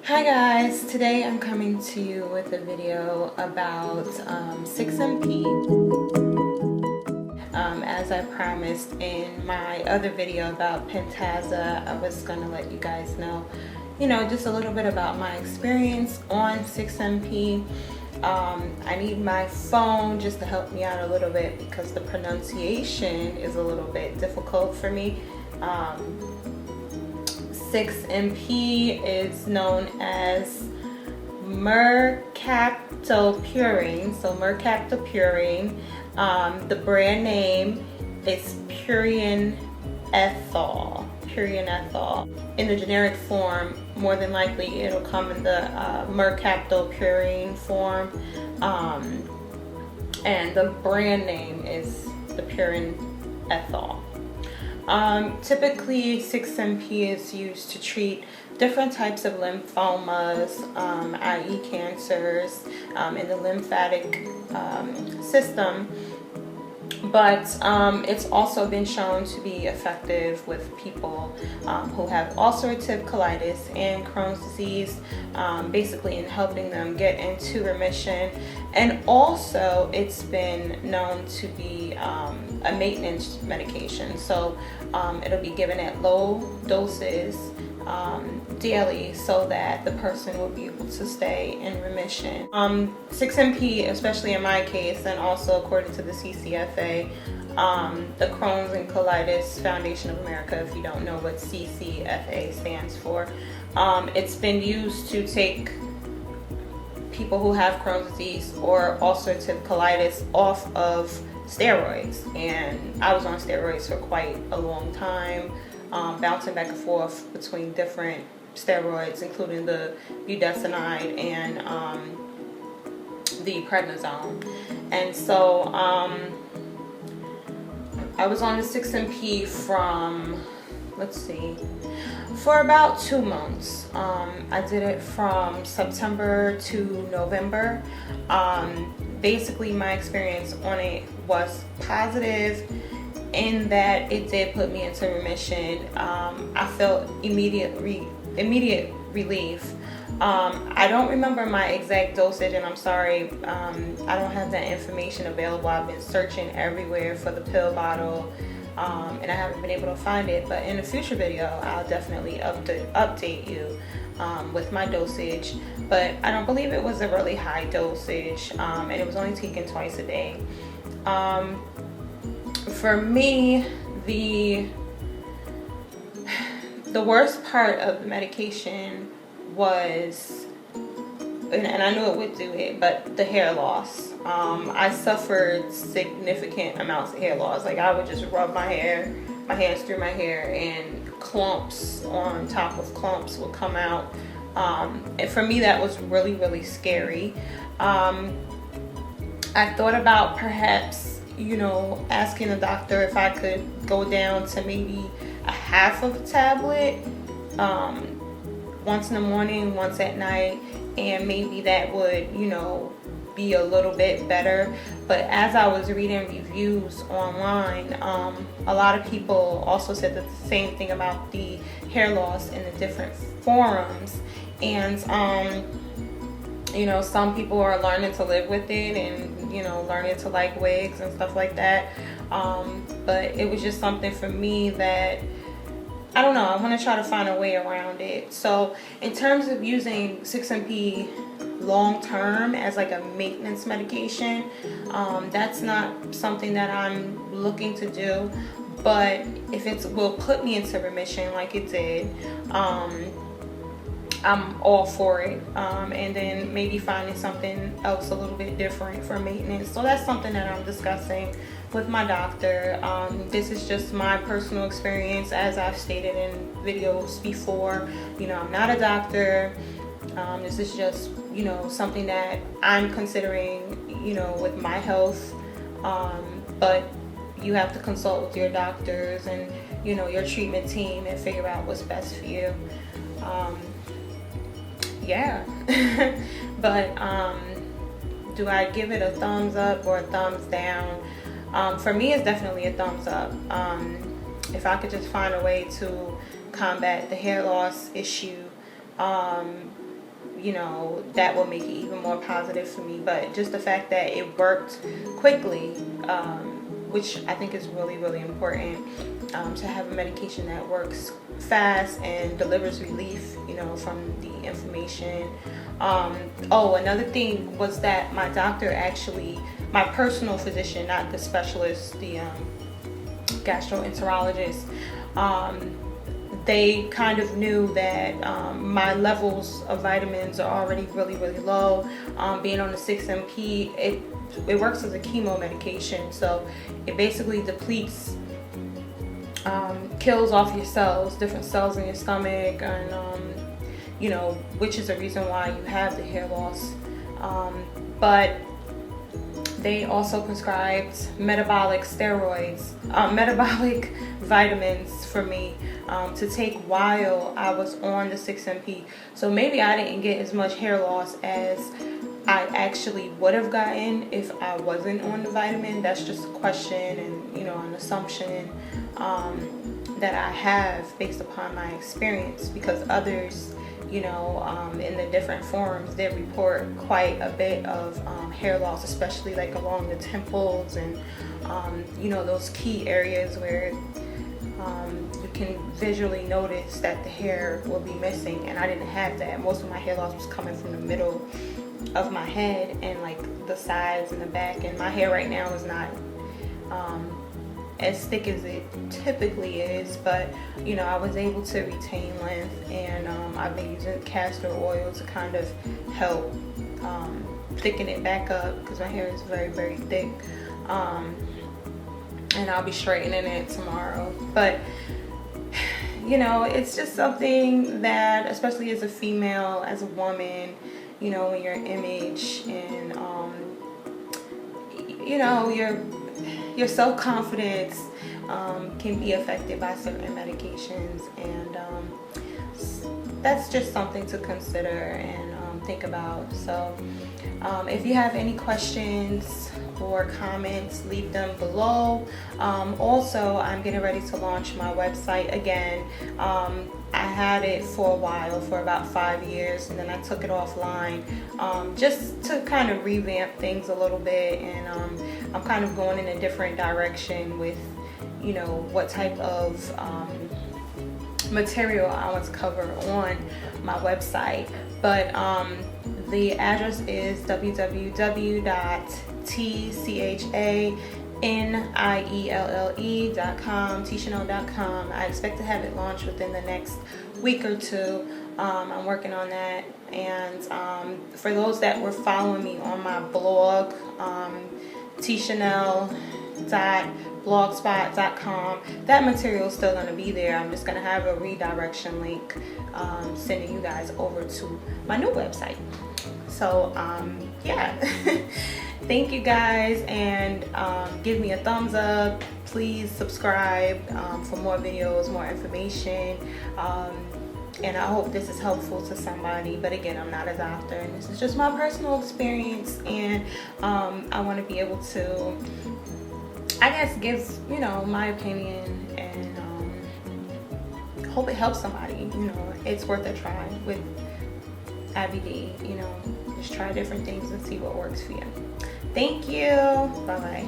Hi guys, today I'm coming to you with a video about 6MP. As I promised in my other video about Pentaza, I was going to let you guys know, just a little bit about my experience on 6MP. I need my phone just to help me out a little bit because the pronunciation is a little bit difficult for me. 6MP is known as Mercaptopurine. So Mercaptopurine. The brand name is Purinethol. Purinethol. In the generic form, more than likely it'll come in the Mercaptopurine form. And the brand name is the Purinethol. Typically 6MP is used to treat different types of lymphomas, i.e. cancers in the lymphatic system, but it's also been shown to be effective with people who have ulcerative colitis and Crohn's disease, basically in helping them get into remission. And also it's been known to be a maintenance medication, so it'll be given at low doses daily so that the person will be able to stay in remission. 6MP, especially in my case, and also according to the CCFA, the Crohn's and Colitis Foundation of America, if you don't know what CCFA stands for, it's been used to take people who have Crohn's disease or ulcerative colitis off of steroids. And I was on steroids for quite a long time, bouncing back and forth between different steroids, including the budesonide and the prednisone. And so I was on the 6MP from, for about 2 months. I did it from September to November. Basically my experience on it was positive in that it did put me into remission. I felt immediate relief. I don't remember my exact dosage, and I'm sorry, I don't have that information available. I've been searching everywhere for the pill bottle, and I haven't been able to find it, but in a future video I'll definitely update you with my dosage. But I don't believe it was a really high dosage, and it was only taken twice a day. For me, the worst part of the medication was, and I knew it would do it, but the hair loss. I suffered significant amounts of hair loss. Like, I would just rub my hands through my hair, and clumps on top of clumps would come out. And for me, that was really, really scary. I thought about perhaps, asking the doctor if I could go down to maybe a half of a tablet, once in the morning, once at night, and maybe that would, be a little bit better. But as I was reading reviews online, a lot of people also said the same thing about the hair loss in the different forums. And some people are learning to live with it, and learning to like wigs and stuff like that. But it was just something for me that, I don't know, I want to try to find a way around it. So in terms of using 6MP long term as like a maintenance medication, that's not something that I'm looking to do. But if it will put me into remission like it did, I'm all for it. And then maybe finding something else a little bit different for maintenance. So that's something that I'm discussing with my doctor. This is just my personal experience, as I've stated in videos before. I'm not a doctor. This is just, something that I'm considering, with my health. But you have to consult with your doctors and, your treatment team and figure out what's best for you. Yeah. But do I give it a thumbs up or a thumbs down? For me, it's definitely a thumbs up. If I could just find a way to combat the hair loss issue, you know, that will make it even more positive for me. But just the fact that it worked quickly, which I think is really, really important, to have a medication that works fast and delivers relief, you know, from the inflammation. Oh, another thing was that my doctor actually, my personal physician, not the specialist, the gastroenterologist, they kind of knew that my levels of vitamins are already really, really low. Being on the 6-MP, it works as a chemo medication, so it basically depletes, kills off your cells, different cells in your stomach, and you know, which is the reason why you have the hair loss. But they also prescribed metabolic steroids, metabolic vitamins for me to take while I was on the 6-MP. So maybe I didn't get as much hair loss as I actually would have gotten if I wasn't on the vitamin. That's just a question and, you know, an assumption that I have based upon my experience, because others, you know, in the different forums, they report quite a bit of hair loss, especially like along the temples and, you know, those key areas where you can visually notice that the hair will be missing. And I didn't have that. Most of my hair loss was coming from the middle of my head and like the sides and the back. And my hair right now is not as thick as it typically is, but you know, I was able to retain length, and I've been using castor oil to kind of help thicken it back up, because my hair is very, very thick, and I'll be straightening it tomorrow. But you know, it's just something that, especially as a female, as a woman, you know, when your image and you know, your self-confidence can be affected by certain medications, and that's just something to consider and think about. So if you have any questions or comments, leave them below. Also, I'm getting ready to launch my website again. I had it for a while, for about 5 years, and then I took it offline just to kind of revamp things a little bit, and I'm kind of going in a different direction with, you know, what type of material I want to cover on my website. But the address is www.tchanielle.com, Tchanielle.com. I expect to have it launched within the next week or two. I'm working on that. And for those that were following me on my blog, tchanielle.blogspot.com, that material is still going to be there. I'm just going to have a redirection link sending you guys over to my new website. So yeah. Thank you guys, and give me a thumbs up. Please subscribe for more videos, more information, and I hope this is helpful to somebody. But again, I'm not a doctor, and this is just my personal experience, and I want to be able to, I guess, give, you know, my opinion, and hope it helps somebody. You know, it's worth a try with IBD. You know, just try different things and see what works for you. Thank you. Bye-bye.